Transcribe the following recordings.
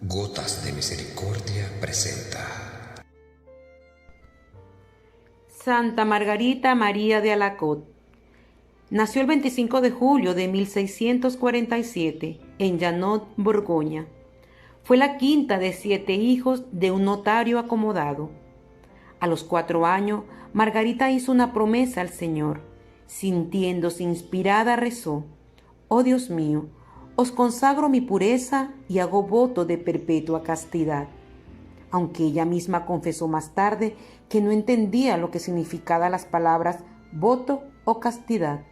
Gotas de Misericordia presenta Santa Margarita María de Alacot. Nació el 25 de julio de 1647 en Llanot, Borgoña. Fue la quinta de 7 hijos de un notario acomodado. A los 4 años, Margarita hizo una promesa al Señor. Sintiéndose inspirada, rezó: «Oh Dios mío, os consagro mi pureza y hago voto de perpetua castidad», aunque ella misma confesó más tarde que no entendía lo que significaban las palabras voto o castidad.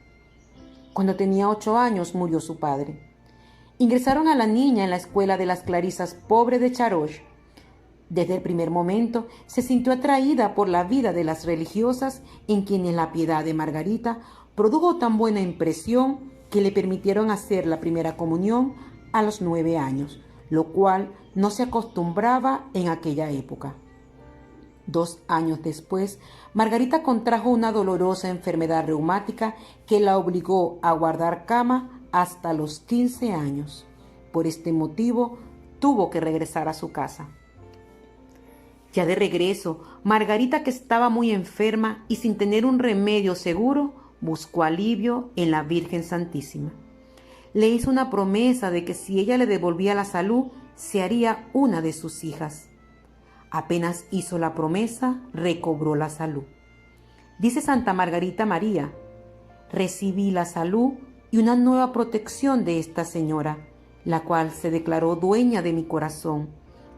Cuando tenía 8 años murió su padre. Ingresaron a la niña en la escuela de las Clarisas Pobres de Charosh. Desde el primer momento se sintió atraída por la vida de las religiosas, en quienes la piedad de Margarita produjo tan buena impresión que le permitieron hacer la primera comunión a los 9 años, lo cual no se acostumbraba en aquella época. 2 años después, Margarita contrajo una dolorosa enfermedad reumática que la obligó a guardar cama hasta los 15 años. Por este motivo, tuvo que regresar a su casa. Ya de regreso, Margarita, que estaba muy enferma y sin tener un remedio seguro, buscó alivio en la Virgen Santísima. Le hizo una promesa de que si ella le devolvía la salud, se haría una de sus hijas. Apenas hizo la promesa, recobró la salud. Dice Santa Margarita María: «Recibí la salud y una nueva protección de esta señora, la cual se declaró dueña de mi corazón,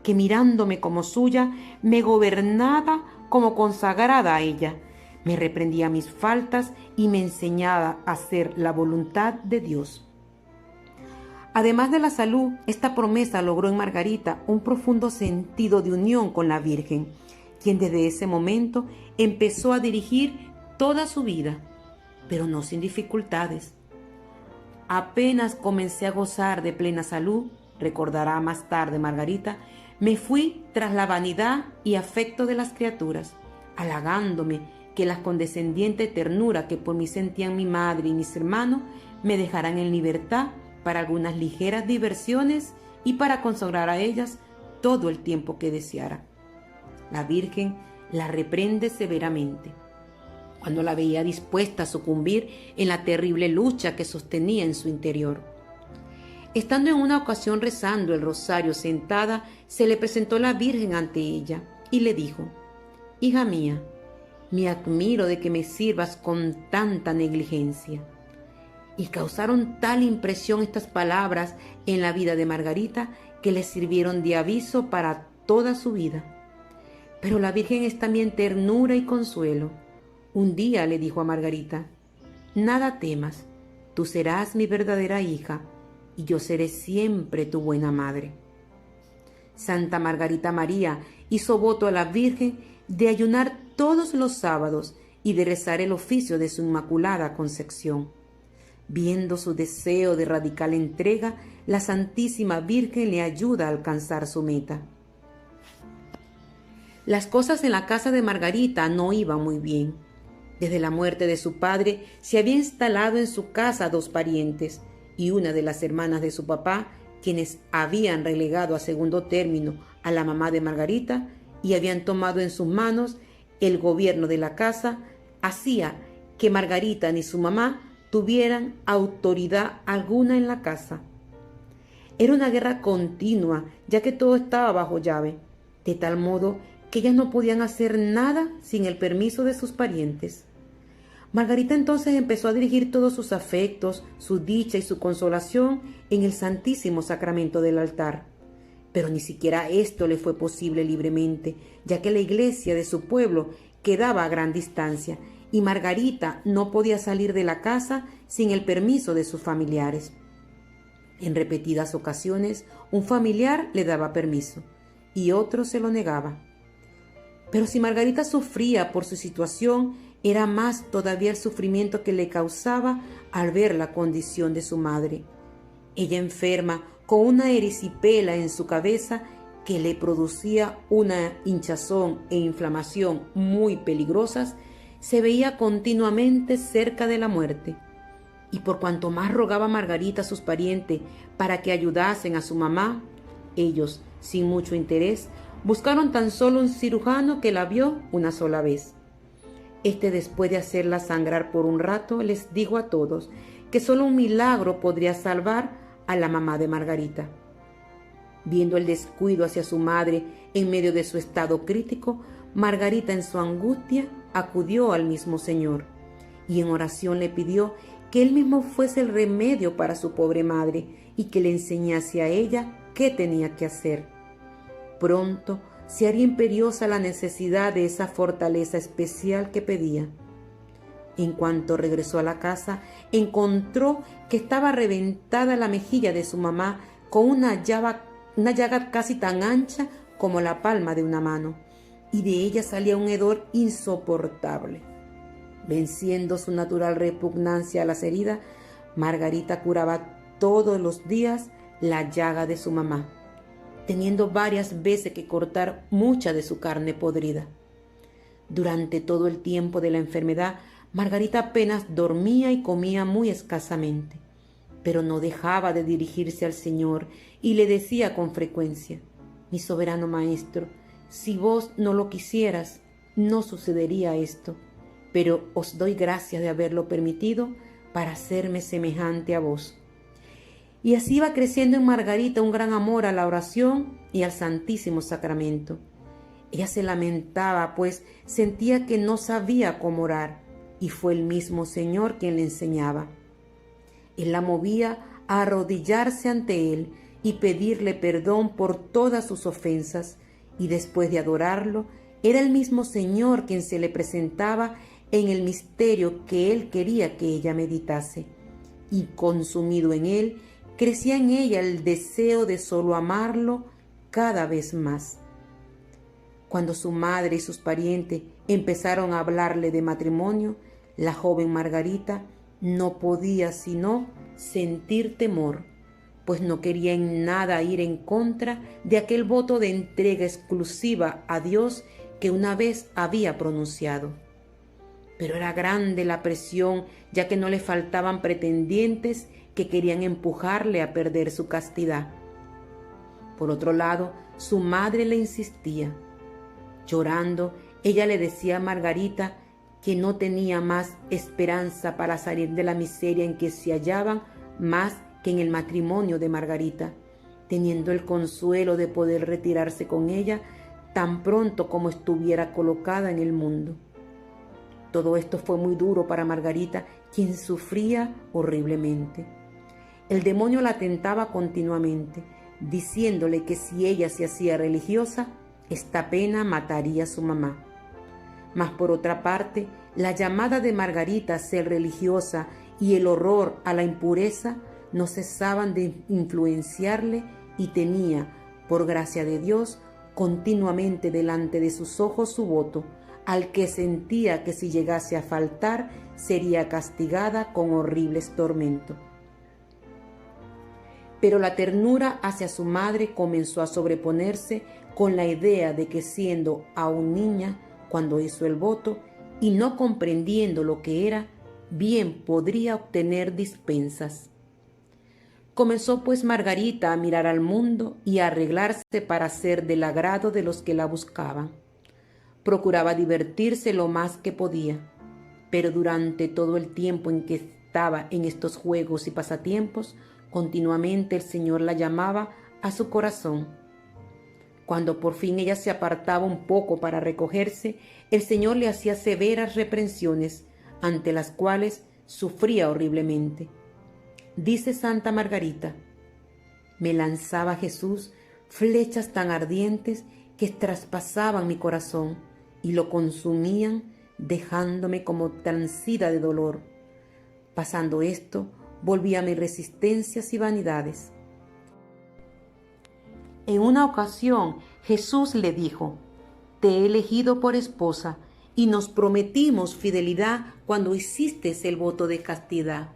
que mirándome como suya, me gobernaba como consagrada a ella, me reprendía mis faltas y me enseñaba a hacer la voluntad de Dios». Además de la salud, esta promesa logró en Margarita un profundo sentido de unión con la Virgen, quien desde ese momento empezó a dirigir toda su vida, pero no sin dificultades. «Apenas comencé a gozar de plena salud», recordará más tarde Margarita, «me fui tras la vanidad y afecto de las criaturas, halagándome que la condescendiente ternura que por mí sentían mi madre y mis hermanos me dejaran en libertad para algunas ligeras diversiones y para consagrar a ellas todo el tiempo que deseara». La Virgen la reprende severamente cuando la veía dispuesta a sucumbir en la terrible lucha que sostenía en su interior. Estando en una ocasión rezando el rosario sentada, se le presentó la Virgen ante ella y le dijo: «Hija mía, me admiro de que me sirvas con tanta negligencia». Y causaron tal impresión estas palabras en la vida de Margarita que le sirvieron de aviso para toda su vida. Pero la Virgen es también ternura y consuelo. Un día le dijo a Margarita: «Nada temas, tú serás mi verdadera hija y yo seré siempre tu buena madre». Santa Margarita María hizo voto a la Virgen de ayunar todos los sábados y de rezar el oficio de su Inmaculada Concepción. Viendo su deseo de radical entrega, la Santísima Virgen le ayuda a alcanzar su meta. Las cosas en la casa de Margarita no iban muy bien. Desde la muerte de su padre se había instalado en su casa 2 parientes y una de las hermanas de su papá, quienes habían relegado a segundo término a la mamá de Margarita y habían tomado en sus manos el gobierno de la casa, hacía que Margarita ni su mamá tuvieran autoridad alguna en la casa. Era una guerra continua, ya que todo estaba bajo llave, de tal modo que ellas no podían hacer nada sin el permiso de sus parientes. Margarita entonces empezó a dirigir todos sus afectos, su dicha y su consolación en el Santísimo Sacramento del altar. Pero ni siquiera esto le fue posible libremente, ya que la iglesia de su pueblo quedaba a gran distancia y Margarita no podía salir de la casa sin el permiso de sus familiares. En repetidas ocasiones, un familiar le daba permiso y otro se lo negaba. Pero si Margarita sufría por su situación, era más todavía el sufrimiento que le causaba al ver la condición de su madre. Ella, enferma, con una erisipela en su cabeza que le producía una hinchazón e inflamación muy peligrosas, se veía continuamente cerca de la muerte. Y por cuanto más rogaba Margarita a sus parientes para que ayudasen a su mamá, ellos, sin mucho interés, buscaron tan solo un cirujano que la vio una sola vez. Después de hacerla sangrar por un rato, les dijo a todos que solo un milagro podría salvar a la mamá de Margarita. Viendo el descuido hacia su madre en medio de su estado crítico, Margarita en su angustia acudió al mismo Señor y en oración le pidió que él mismo fuese el remedio para su pobre madre y que le enseñase a ella qué tenía que hacer. Pronto se haría imperiosa la necesidad de esa fortaleza especial que pedía. En cuanto regresó a la casa, encontró que estaba reventada la mejilla de su mamá con una llaga casi tan ancha como la palma de una mano, y de ella salía un hedor insoportable. Venciendo su natural repugnancia a las heridas, Margarita curaba todos los días la llaga de su mamá, teniendo varias veces que cortar mucha de su carne podrida. Durante todo el tiempo de la enfermedad, Margarita apenas dormía y comía muy escasamente, pero no dejaba de dirigirse al Señor y le decía con frecuencia: «Mi soberano Maestro, si vos no lo quisieras, no sucedería esto, pero os doy gracias de haberlo permitido para hacerme semejante a vos». Y así iba creciendo en Margarita un gran amor a la oración y al Santísimo Sacramento. Ella se lamentaba, pues sentía que no sabía cómo orar, y fue el mismo Señor quien le enseñaba. Él la movía a arrodillarse ante Él y pedirle perdón por todas sus ofensas, y después de adorarlo, era el mismo Señor quien se le presentaba en el misterio que Él quería que ella meditase, y consumido en Él, crecía en ella el deseo de solo amarlo cada vez más. Cuando su madre y sus parientes empezaron a hablarle de matrimonio, la joven Margarita no podía sino sentir temor, pues no quería en nada ir en contra de aquel voto de entrega exclusiva a Dios que una vez había pronunciado. Pero era grande la presión, ya que no le faltaban pretendientes que querían empujarle a perder su castidad. Por otro lado, su madre le insistía. Llorando, ella le decía a Margarita que no tenía más esperanza para salir de la miseria en que se hallaban más que en el matrimonio de Margarita, teniendo el consuelo de poder retirarse con ella tan pronto como estuviera colocada en el mundo. Todo esto fue muy duro para Margarita, quien sufría horriblemente. El demonio la tentaba continuamente, diciéndole que si ella se hacía religiosa, esta pena mataría a su mamá. Mas por otra parte, la llamada de Margarita a ser religiosa y el horror a la impureza no cesaban de influenciarle y tenía, por gracia de Dios, continuamente delante de sus ojos su voto, al que sentía que si llegase a faltar sería castigada con horribles tormentos. Pero la ternura hacia su madre comenzó a sobreponerse con la idea de que siendo aún niña cuando hizo el voto y no comprendiendo lo que era, bien podría obtener dispensas. Comenzó pues Margarita a mirar al mundo y a arreglarse para ser del agrado de los que la buscaban. Procuraba divertirse lo más que podía, pero durante todo el tiempo en que estaba en estos juegos y pasatiempos, continuamente el Señor la llamaba a su corazón. Cuando por fin ella se apartaba un poco para recogerse, el Señor le hacía severas reprensiones, ante las cuales sufría horriblemente. Dice Santa Margarita: «Me lanzaba Jesús flechas tan ardientes que traspasaban mi corazón y lo consumían, dejándome como transida de dolor. Pasando esto, volví a mis resistencias y vanidades». En una ocasión, Jesús le dijo: «Te he elegido por esposa y nos prometimos fidelidad cuando hiciste el voto de castidad.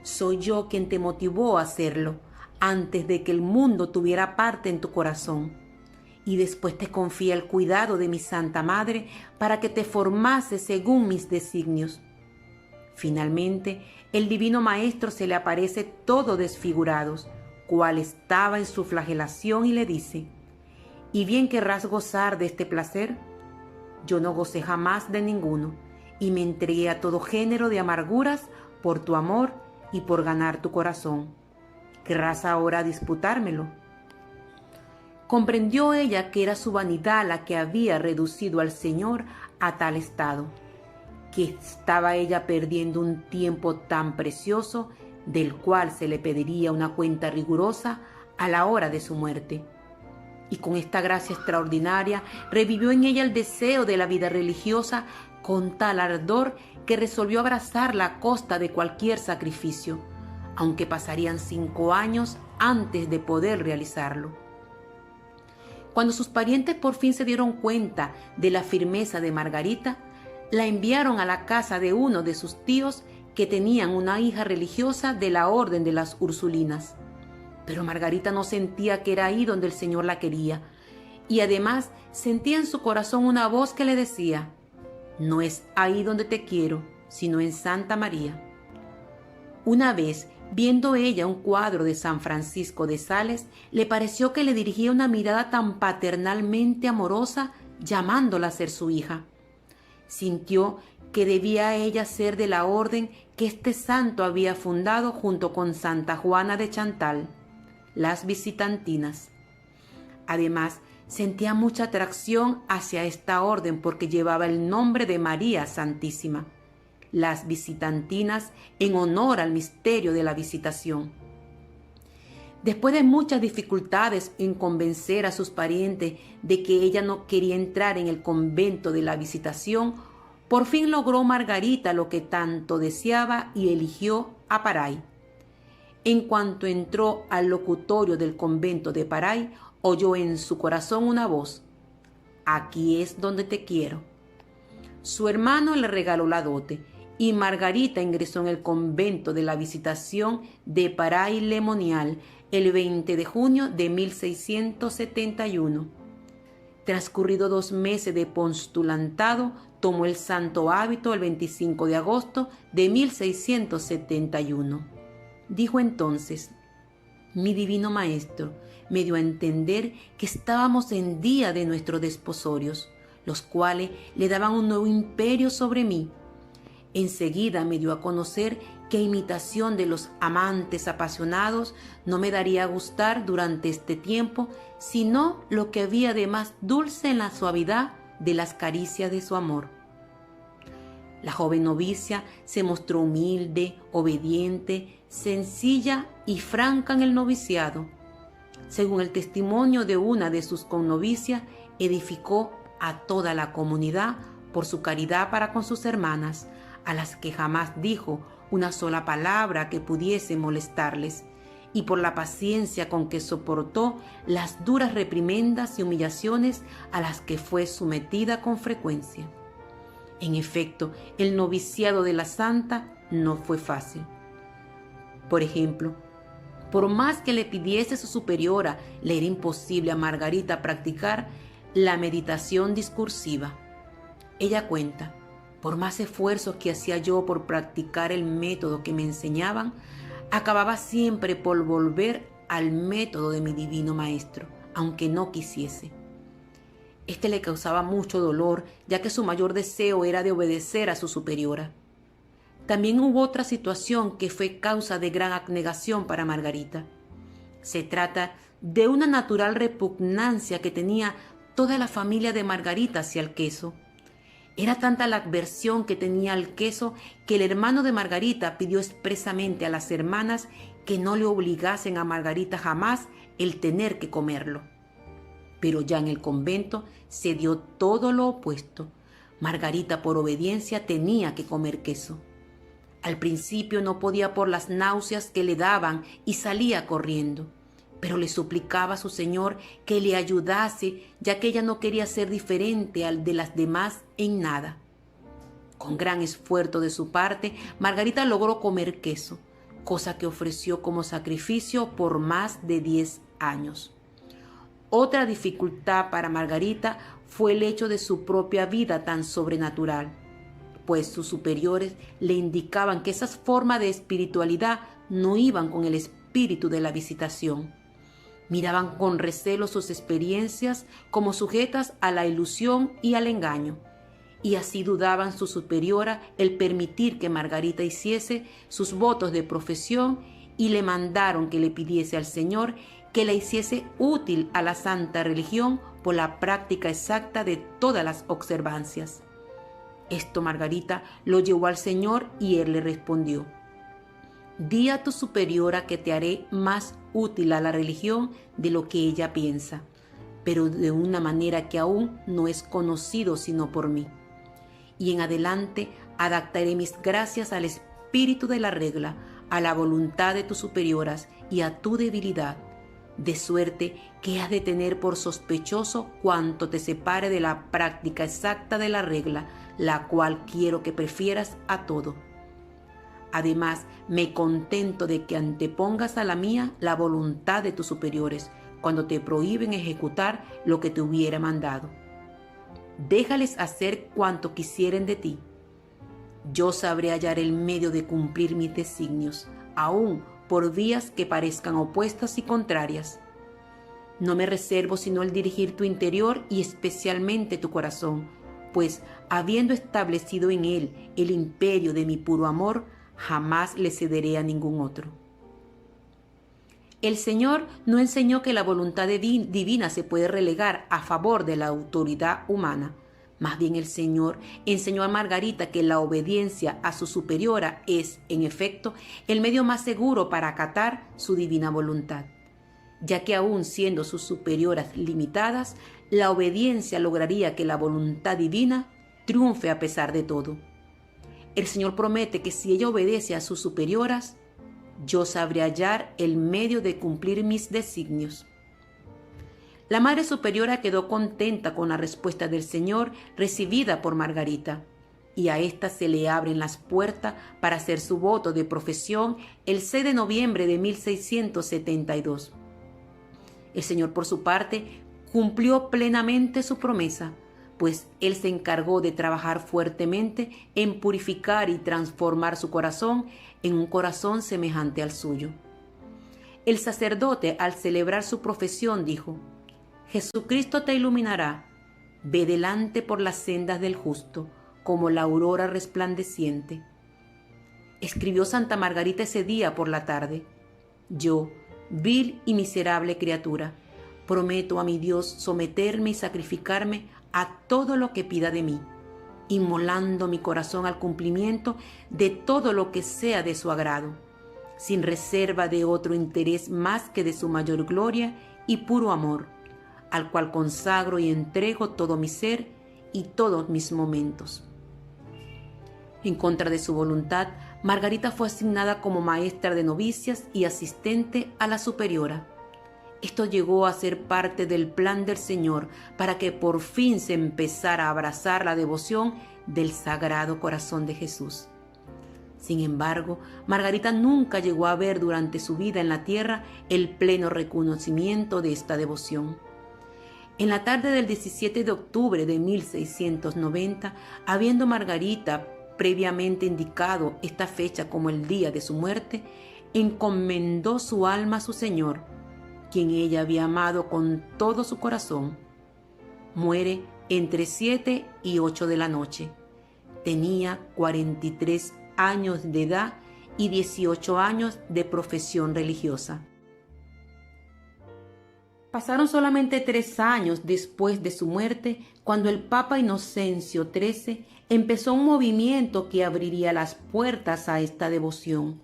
Soy yo quien te motivó a hacerlo antes de que el mundo tuviera parte en tu corazón. Y después te confié el cuidado de mi Santa Madre para que te formase según mis designios». Finalmente, el Divino Maestro se le aparece todo desfigurado, cual estaba en su flagelación, y le dice: y bien querrás gozar de este placer. Yo no gocé jamás de ninguno, y me entregué a todo género de amarguras por tu amor y por ganar tu corazón. ¿Querrás ahora disputármelo? Comprendió ella que era su vanidad la que había reducido al Señor a tal estado, que estaba ella perdiendo un tiempo tan precioso del cual se le pediría una cuenta rigurosa a la hora de su muerte. Y con esta gracia extraordinaria revivió en ella el deseo de la vida religiosa con tal ardor que resolvió abrazarla a costa de cualquier sacrificio, aunque pasarían 5 años antes de poder realizarlo. Cuando sus parientes por fin se dieron cuenta de la firmeza de Margarita, la enviaron a la casa de uno de sus tíos que tenían una hija religiosa de la orden de las Ursulinas. Pero Margarita no sentía que era ahí donde el Señor la quería, y además sentía en su corazón una voz que le decía: no es ahí donde te quiero, sino en Santa María. Una vez, viendo ella un cuadro de San Francisco de Sales, le pareció que le dirigía una mirada tan paternalmente amorosa, llamándola a ser su hija. Sintió que debía ella ser de la orden que este santo había fundado junto con Santa Juana de Chantal, las Visitantinas. Además, sentía mucha atracción hacia esta orden porque llevaba el nombre de María Santísima, las Visitantinas, en honor al misterio de la visitación. Después de muchas dificultades en convencer a sus parientes de que ella no quería entrar en el convento de la Visitación, por fin logró Margarita lo que tanto deseaba y eligió a Paray. En cuanto entró al locutorio del convento de Paray, oyó en su corazón una voz: aquí es donde te quiero. Su hermano le regaló la dote, y Margarita ingresó en el convento de la Visitación de Paray-le-Monial el 20 de junio de 1671. Transcurrido 2 meses de postulantado, tomó el santo hábito el 25 de agosto de 1671. Dijo entonces: mi divino maestro me dio a entender que estábamos en día de nuestros desposorios, los cuales le daban un nuevo imperio sobre mí. Enseguida me dio a conocer que a imitación de los amantes apasionados no me daría a gustar durante este tiempo, sino lo que había de más dulce en la suavidad de las caricias de su amor. La joven novicia se mostró humilde, obediente, sencilla y franca en el noviciado. Según el testimonio de una de sus connovicias, edificó a toda la comunidad por su caridad para con sus hermanas, a las que jamás dijo una sola palabra que pudiese molestarles, y por la paciencia con que soportó las duras reprimendas y humillaciones a las que fue sometida con frecuencia. En efecto, el noviciado de la santa no fue fácil. Por ejemplo, por más que le pidiese su superiora, le era imposible a Margarita practicar la meditación discursiva. Ella cuenta: por más esfuerzos que hacía yo por practicar el método que me enseñaban, acababa siempre por volver al método de mi divino maestro, aunque no quisiese. Este le causaba mucho dolor, ya que su mayor deseo era de obedecer a su superiora. También hubo otra situación que fue causa de gran abnegación para Margarita. Se trata de una natural repugnancia que tenía toda la familia de Margarita hacia el queso. Era tanta la aversión que tenía al queso que el hermano de Margarita pidió expresamente a las hermanas que no le obligasen a Margarita jamás el tener que comerlo. Pero ya en el convento se dio todo lo opuesto. Margarita, por obediencia, tenía que comer queso. Al principio no podía por las náuseas que le daban y salía corriendo, pero le suplicaba a su señor que le ayudase, ya que ella no quería ser diferente al de las demás en nada. Con gran esfuerzo de su parte, Margarita logró comer queso, cosa que ofreció como sacrificio por más de 10 años. Otra dificultad para Margarita fue el hecho de su propia vida tan sobrenatural, pues sus superiores le indicaban que esas formas de espiritualidad no iban con el espíritu de la visitación. Miraban con recelo sus experiencias como sujetas a la ilusión y al engaño, y así dudaban su superiora el permitir que Margarita hiciese sus votos de profesión y le mandaron que le pidiese al Señor que la hiciese útil a la santa religión por la práctica exacta de todas las observancias. Esto Margarita lo llevó al Señor y él le respondió: «Di a tu superiora que te haré más útil a la religión de lo que ella piensa, pero de una manera que aún no es conocido sino por mí. Y en adelante adaptaré mis gracias al espíritu de la regla, a la voluntad de tus superioras y a tu debilidad, de suerte que has de tener por sospechoso cuanto te separe de la práctica exacta de la regla, la cual quiero que prefieras a todo. Además, me contento de que antepongas a la mía la voluntad de tus superiores, cuando te prohíben ejecutar lo que te hubiera mandado. Déjales hacer cuanto quisieren de ti. Yo sabré hallar el medio de cumplir mis designios, aun por vías que parezcan opuestas y contrarias. No me reservo sino el dirigir tu interior y especialmente tu corazón, pues habiendo establecido en él el imperio de mi puro amor, jamás le cederé a ningún otro». El Señor no enseñó que la voluntad divina se puede relegar a favor de la autoridad humana. Más bien el Señor enseñó a Margarita que la obediencia a su superiora es, en efecto, el medio más seguro para acatar su divina voluntad, ya que aun siendo sus superioras limitadas, la obediencia lograría que la voluntad divina triunfe a pesar de todo. El Señor promete que si ella obedece a sus superioras, yo sabré hallar el medio de cumplir mis designios. La Madre Superiora quedó contenta con la respuesta del Señor recibida por Margarita, y a ésta se le abren las puertas para hacer su voto de profesión el 6 de noviembre de 1672. El Señor, por su parte, cumplió plenamente su promesa, pues Él se encargó de trabajar fuertemente en purificar y transformar su corazón en un corazón semejante al suyo. El sacerdote, al celebrar su profesión, dijo: «Jesucristo te iluminará, ve delante por las sendas del justo, como la aurora resplandeciente». Escribió Santa Margarita ese día por la tarde: «Yo, vil y miserable criatura, prometo a mi Dios someterme y sacrificarme a todo lo que pida de mí, inmolando mi corazón al cumplimiento de todo lo que sea de su agrado, sin reserva de otro interés más que de su mayor gloria y puro amor, al cual consagro y entrego todo mi ser y todos mis momentos». En contra de su voluntad, Margarita fue asignada como maestra de novicias y asistente a la superiora. Esto llegó a ser parte del plan del Señor para que por fin se empezara a abrazar la devoción del Sagrado Corazón de Jesús. Sin embargo, Margarita nunca llegó a ver durante su vida en la tierra el pleno reconocimiento de esta devoción. En la tarde del 17 de octubre de 1690, habiendo Margarita previamente indicado esta fecha como el día de su muerte, encomendó su alma a su Señor, quien ella había amado con todo su corazón. Muere entre 7 y 8 de la noche. Tenía 43 años de edad y 18 años de profesión religiosa. Pasaron solamente 3 años después de su muerte cuando el Papa Inocencio XIII empezó un movimiento que abriría las puertas a esta devoción.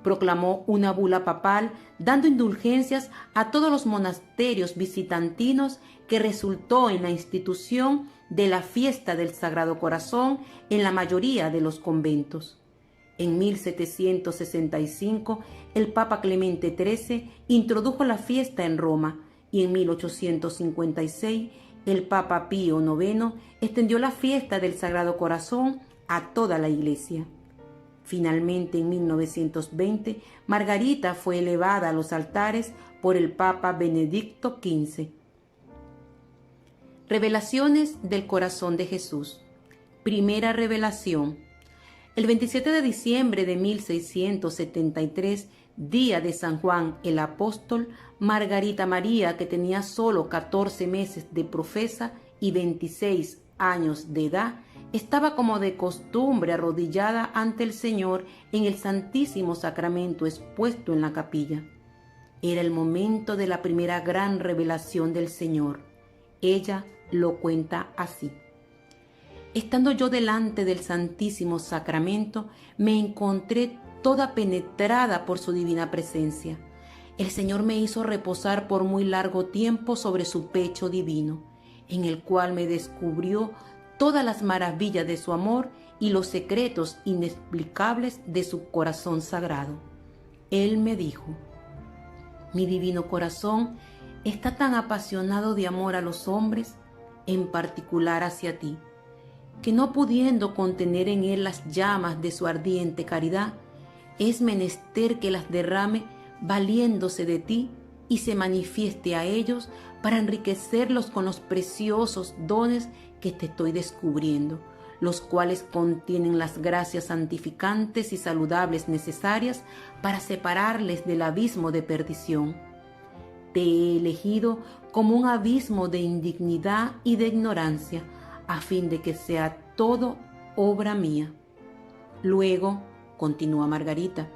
Proclamó una bula papal dando indulgencias a todos los monasterios visitantinos, que resultó en la institución de la fiesta del Sagrado Corazón en la mayoría de los conventos. En 1765, el Papa Clemente XIII introdujo la fiesta en Roma, y en 1856 el Papa Pío IX extendió la fiesta del Sagrado Corazón a toda la Iglesia. Finalmente, en 1920, Margarita fue elevada a los altares por el Papa Benedicto XV. Revelaciones del Corazón de Jesús. Primera revelación. El 27 de diciembre de 1673, día de San Juan el Apóstol, Margarita María, que tenía solo 14 meses de profesa y 26 años de edad, estaba como de costumbre arrodillada ante el Señor en el Santísimo Sacramento expuesto en la capilla. Era el momento de la primera gran revelación del Señor. Ella lo cuenta así. Estando yo delante del Santísimo Sacramento, me encontré toda penetrada por su divina presencia. El Señor me hizo reposar por muy largo tiempo sobre su pecho divino, en el cual me descubrió todas las maravillas de su amor y los secretos inexplicables de su corazón sagrado. Él me dijo: mi divino corazón está tan apasionado de amor a los hombres, en particular hacia ti, que no pudiendo contener en él las llamas de su ardiente caridad, es menester que las derrame valiéndose de ti y se manifieste a ellos para enriquecerlos con los preciosos dones que te estoy descubriendo, los cuales contienen las gracias santificantes y saludables necesarias para separarles del abismo de perdición. Te he elegido como un abismo de indignidad y de ignorancia, a fin de que sea todo obra mía. Luego, continúa Margarita,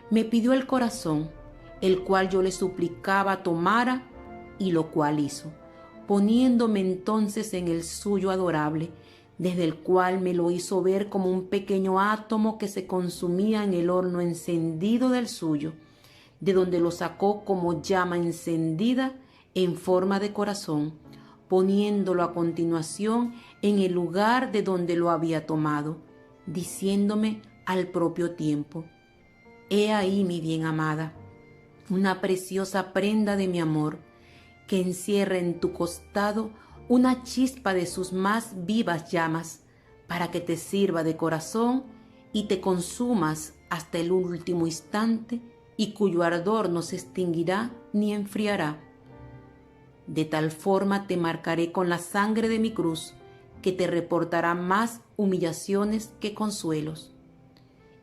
me pidió el corazón, el cual yo le suplicaba tomara, y lo cual hizo, poniéndome entonces en el suyo adorable, desde el cual me lo hizo ver como un pequeño átomo que se consumía en el horno encendido del suyo, de donde lo sacó como llama encendida en forma de corazón, poniéndolo a continuación en el lugar de donde lo había tomado, diciéndome al propio tiempo: he ahí, mi bien amada, una preciosa prenda de mi amor, que encierra en tu costado una chispa de sus más vivas llamas, para que te sirva de corazón y te consumas hasta el último instante, y cuyo ardor no se extinguirá ni enfriará. De tal forma te marcaré con la sangre de mi cruz, que te reportará más humillaciones que consuelos.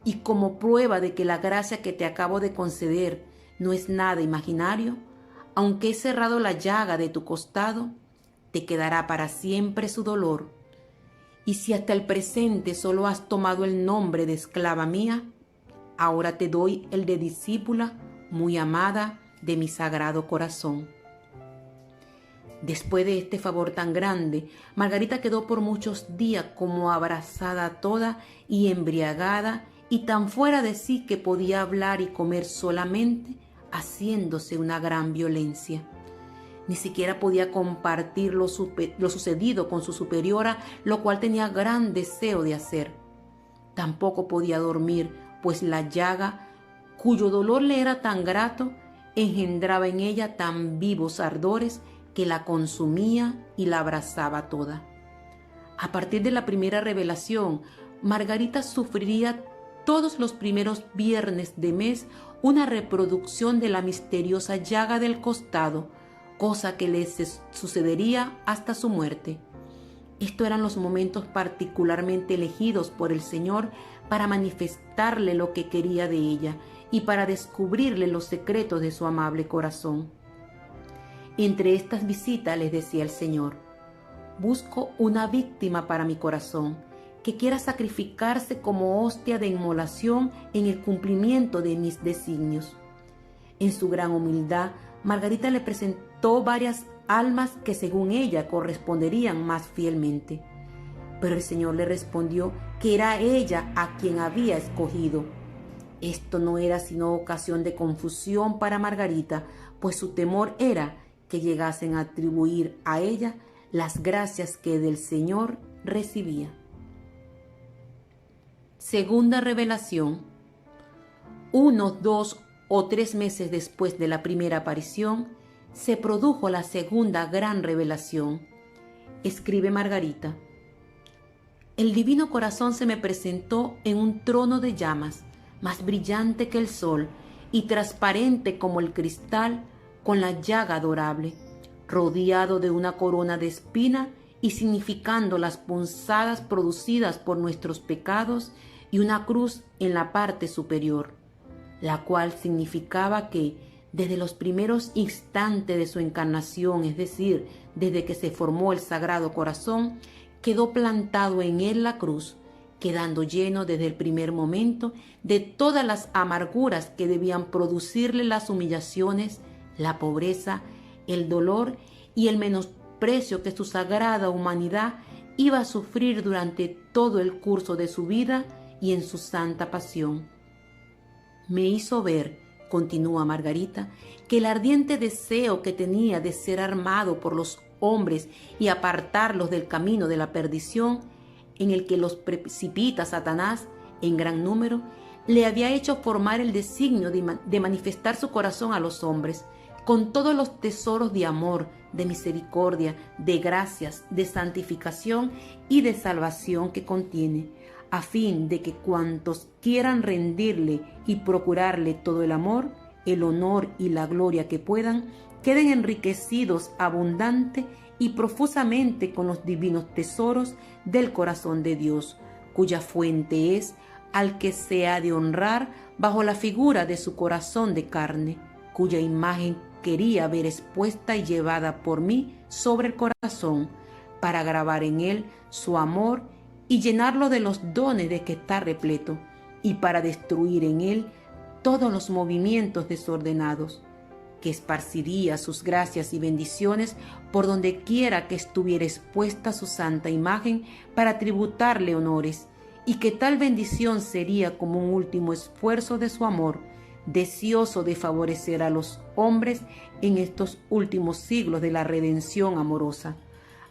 Y como prueba de que la gracia que te acabo de conceder no es nada imaginario, aunque he cerrado la llaga de tu costado, te quedará para siempre su dolor. Y si hasta el presente solo has tomado el nombre de esclava mía, ahora te doy el de discípula muy amada de mi sagrado corazón. Después de este favor tan grande, Margarita quedó por muchos días como abrazada toda y embriagada, y tan fuera de sí que podía hablar y comer solamente, haciéndose una gran violencia. Ni siquiera podía compartir lo sucedido con su superiora, lo cual tenía gran deseo de hacer. Tampoco podía dormir, pues la llaga, cuyo dolor le era tan grato, engendraba en ella tan vivos ardores que la consumía y la abrazaba toda. A partir de la primera revelación, Margarita sufriría todos los primeros viernes de mes una reproducción de la misteriosa llaga del costado, cosa que le sucedería hasta su muerte. Estos eran los momentos particularmente elegidos por el Señor para manifestarle lo que quería de ella y para descubrirle los secretos de su amable corazón. Entre estas visitas les decía el Señor: busco una víctima para mi corazón, que quiera sacrificarse como hostia de inmolación en el cumplimiento de mis designios. En su gran humildad, Margarita le presentó varias almas que según ella corresponderían más fielmente. Pero el Señor le respondió que era ella a quien había escogido. Esto no era sino ocasión de confusión para Margarita, pues su temor era que llegasen a atribuir a ella las gracias que del Señor recibía. Segunda revelación. 1, 2 o 3 meses después de la primera aparición, se produjo la segunda gran revelación. Escribe Margarita: el divino corazón se me presentó en un trono de llamas, más brillante que el sol y transparente como el cristal, con la llaga adorable, rodeado de una corona de espina y significando las punzadas producidas por nuestros pecados, y una cruz en la parte superior. la cual significaba que desde los primeros instantes de su encarnación, es decir, desde que se formó el Sagrado Corazón, quedó plantado en él la cruz, quedando lleno desde el primer momento de todas las amarguras que debían producirle las humillaciones, la pobreza, el dolor y el menosprecio que su sagrada humanidad iba a sufrir durante todo el curso de su vida y en su santa pasión. Me hizo ver, continúa Margarita, que el ardiente deseo que tenía de ser armado por los hombres y apartarlos del camino de la perdición, en el que los precipita Satanás en gran número, le había hecho formar el designio de manifestar su corazón a los hombres, con todos los tesoros de amor, de misericordia, de gracias, de santificación y de salvación que contiene, a fin de que cuantos quieran rendirle y procurarle todo el amor, el honor y la gloria que puedan, queden enriquecidos abundante y profusamente con los divinos tesoros del corazón de Dios, cuya fuente es al que se ha de honrar bajo la figura de su corazón de carne, cuya imagen quería ver expuesta y llevada por mí sobre el corazón, para grabar en él su amor y llenarlo de los dones de que está repleto, y para destruir en él todos los movimientos desordenados, que esparciría sus gracias y bendiciones por donde quiera que estuviera expuesta su santa imagen para tributarle honores, y que tal bendición sería como un último esfuerzo de su amor, deseoso de favorecer a los hombres en estos últimos siglos de la redención amorosa,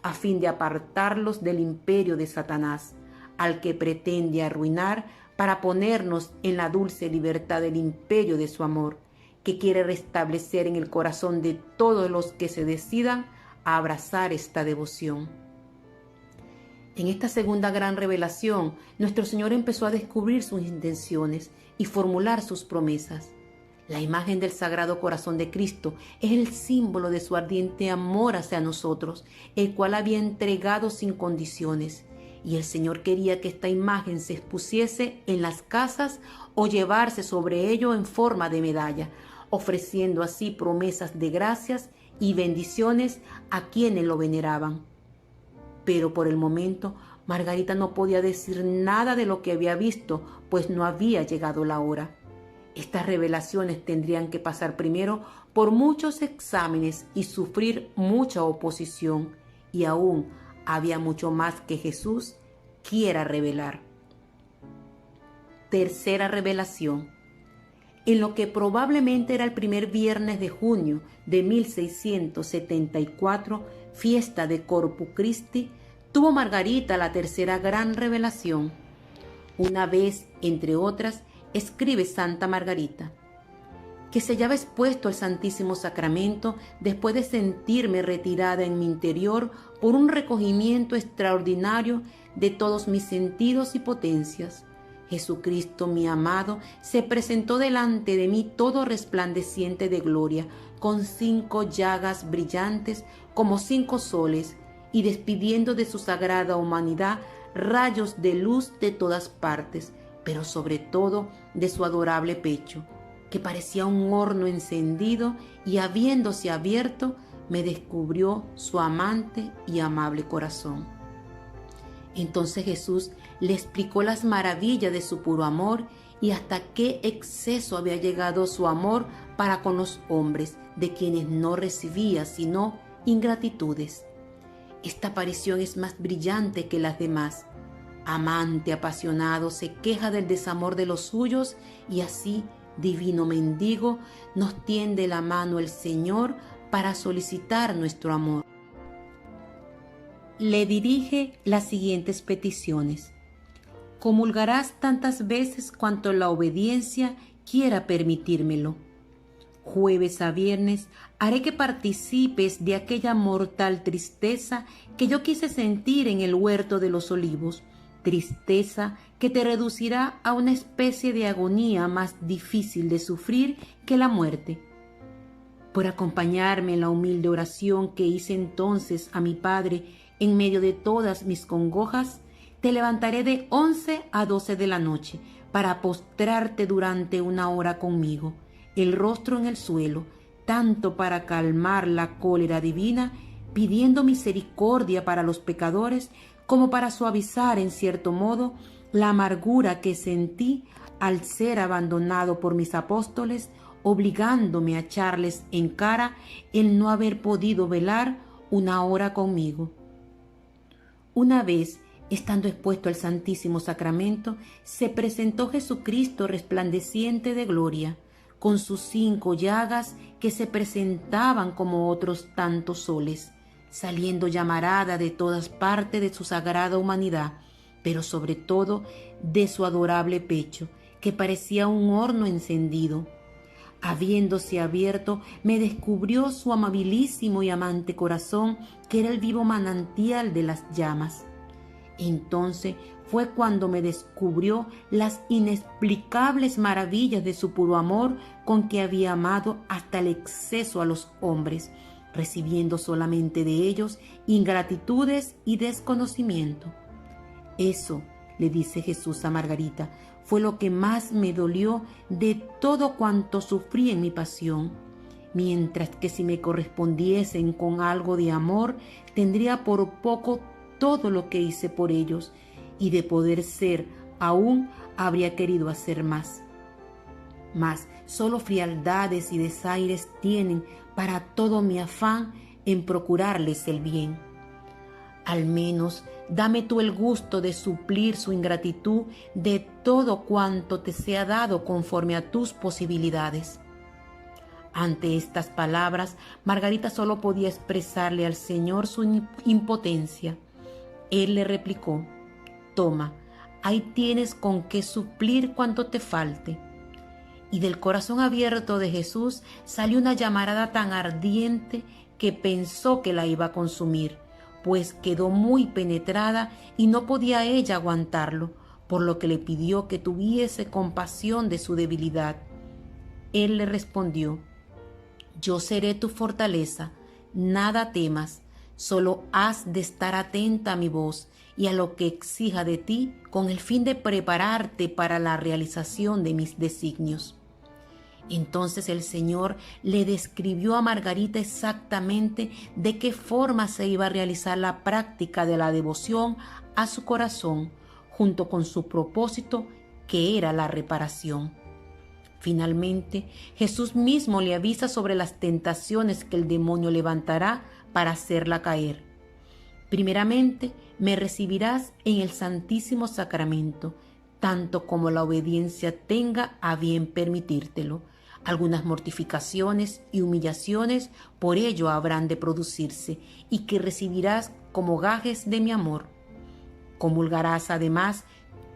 a fin de apartarlos del imperio de Satanás, al que pretende arruinar para ponernos en la dulce libertad del imperio de su amor, que quiere restablecer en el corazón de todos los que se decidan a abrazar esta devoción. En esta segunda gran revelación, nuestro Señor empezó a descubrir sus intenciones y formular sus promesas. La imagen del Sagrado Corazón de Cristo es el símbolo de su ardiente amor hacia nosotros, el cual había entregado sin condiciones. Y el Señor quería que esta imagen se expusiese en las casas o llevarse sobre ello en forma de medalla, ofreciendo así promesas de gracias y bendiciones a quienes lo veneraban. Pero por el momento, Margarita no podía decir nada de lo que había visto, pues no había llegado la hora. Estas revelaciones tendrían que pasar primero por muchos exámenes y sufrir mucha oposición, y aún había mucho más que Jesús quiera revelar. Tercera revelación. En lo que probablemente era el primer viernes de junio de 1674, fiesta de Corpus Christi, tuvo Margarita la tercera gran revelación. Una vez, entre otras, escribe Santa Margarita, que se hallaba expuesto al Santísimo Sacramento después de sentirme retirada en mi interior por un recogimiento extraordinario de todos mis sentidos y potencias. Jesucristo, mi amado, se presentó delante de mí todo resplandeciente de gloria, con 5 llagas brillantes como 5 soles, y despidiendo de su sagrada humanidad rayos de luz de todas partes, pero sobre todo de su adorable pecho, que parecía un horno encendido, y habiéndose abierto, me descubrió su amante y amable corazón. Entonces Jesús le explicó las maravillas de su puro amor y hasta qué exceso había llegado su amor para con los hombres, de quienes no recibía sino ingratitudes. Esta aparición es más brillante que las demás. Amante apasionado se queja del desamor de los suyos, y así, divino mendigo, nos tiende la mano el Señor para solicitar nuestro amor. Le dirige las siguientes peticiones. Comulgarás tantas veces cuanto la obediencia quiera permitírmelo. Jueves a viernes haré que participes de aquella mortal tristeza que yo quise sentir en el huerto de los olivos, tristeza que te reducirá a una especie de agonía más difícil de sufrir que la muerte. Por acompañarme en la humilde oración que hice entonces a mi Padre en medio de todas mis congojas, te levantaré de 11 a 12 de la noche para postrarte durante una hora conmigo, el rostro en el suelo, tanto para calmar la cólera divina, pidiendo misericordia para los pecadores, como para suavizar en cierto modo la amargura que sentí al ser abandonado por mis apóstoles, obligándome a echarles en cara el no haber podido velar una hora conmigo. Una vez, estando expuesto al Santísimo Sacramento, se presentó Jesucristo resplandeciente de gloria, con sus 5 llagas que se presentaban como otros tantos soles, saliendo llamarada de todas partes de su sagrada humanidad, pero sobre todo de su adorable pecho, que parecía un horno encendido. Habiéndose abierto, me descubrió su amabilísimo y amante corazón, que era el vivo manantial de las llamas. Entonces fue cuando me descubrió las inexplicables maravillas de su puro amor, con que había amado hasta el exceso a los hombres, recibiendo solamente de ellos ingratitudes y desconocimiento. Eso, le dice Jesús a Margarita, fue lo que más me dolió de todo cuanto sufrí en mi pasión, mientras que si me correspondiesen con algo de amor, tendría por poco todo lo que hice por ellos, y de poder ser aún habría querido hacer más. Mas solo frialdades y desaires tienen para todo mi afán en procurarles el bien. Al menos dame tú el gusto de suplir su ingratitud de todo cuanto te sea dado conforme a tus posibilidades. Ante estas palabras, Margarita solo podía expresarle al Señor su impotencia. Él le replicó: toma, ahí tienes con qué suplir cuanto te falte. Y del corazón abierto de Jesús salió una llamarada tan ardiente que pensó que la iba a consumir, pues quedó muy penetrada y no podía ella aguantarlo, por lo que le pidió que tuviese compasión de su debilidad. Él le respondió: yo seré tu fortaleza, nada temas, solo has de estar atenta a mi voz y a lo que exija de ti, con el fin de prepararte para la realización de mis designios. Entonces el Señor le describió a Margarita exactamente de qué forma se iba a realizar la práctica de la devoción a su corazón, junto con su propósito, que era la reparación. Finalmente, Jesús mismo le avisa sobre las tentaciones que el demonio levantará para hacerla caer. Primeramente, me recibirás en el Santísimo Sacramento, tanto como la obediencia tenga a bien permitírtelo. Algunas mortificaciones y humillaciones por ello habrán de producirse, y que recibirás como gajes de mi amor. Comulgarás además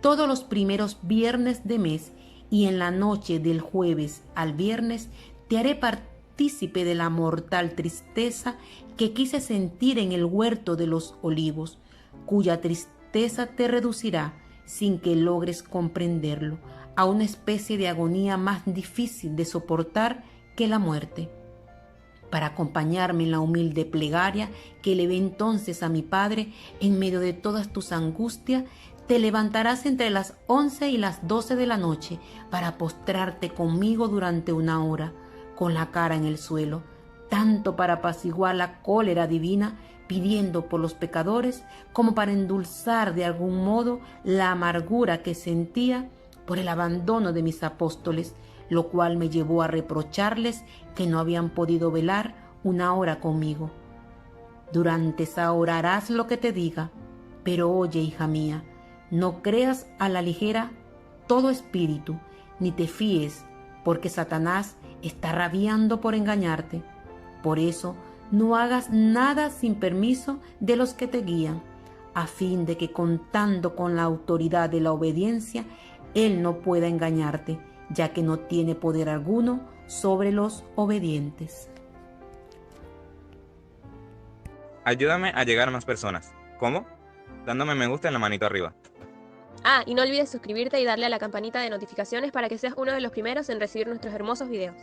todos los primeros viernes de mes, y en la noche del jueves al viernes te haré partícipe de la mortal tristeza que quise sentir en el huerto de los olivos, cuya tristeza te reducirá, sin que logres comprenderlo, a una especie de agonía más difícil de soportar que la muerte. Para acompañarme en la humilde plegaria que elevé entonces a mi Padre en medio de todas tus angustias, te levantarás entre las 11 y las 12 de la noche para postrarte conmigo durante una hora, con la cara en el suelo, tanto para apaciguar la cólera divina, pidiendo por los pecadores, como para endulzar de algún modo la amargura que sentía por el abandono de mis apóstoles, lo cual me llevó a reprocharles que no habían podido velar una hora conmigo. Durante esa hora harás lo que te diga, pero oye, hija mía, no creas a la ligera todo espíritu, ni te fíes, porque Satanás está rabiando por engañarte. Por eso, no hagas nada sin permiso de los que te guían, a fin de que, contando con la autoridad de la obediencia, él no pueda engañarte, ya que no tiene poder alguno sobre los obedientes. Ayúdame a llegar a más personas. ¿Cómo? Dándome me gusta en la manito arriba. Ah, y no olvides suscribirte y darle a la campanita de notificaciones para que seas uno de los primeros en recibir nuestros hermosos videos.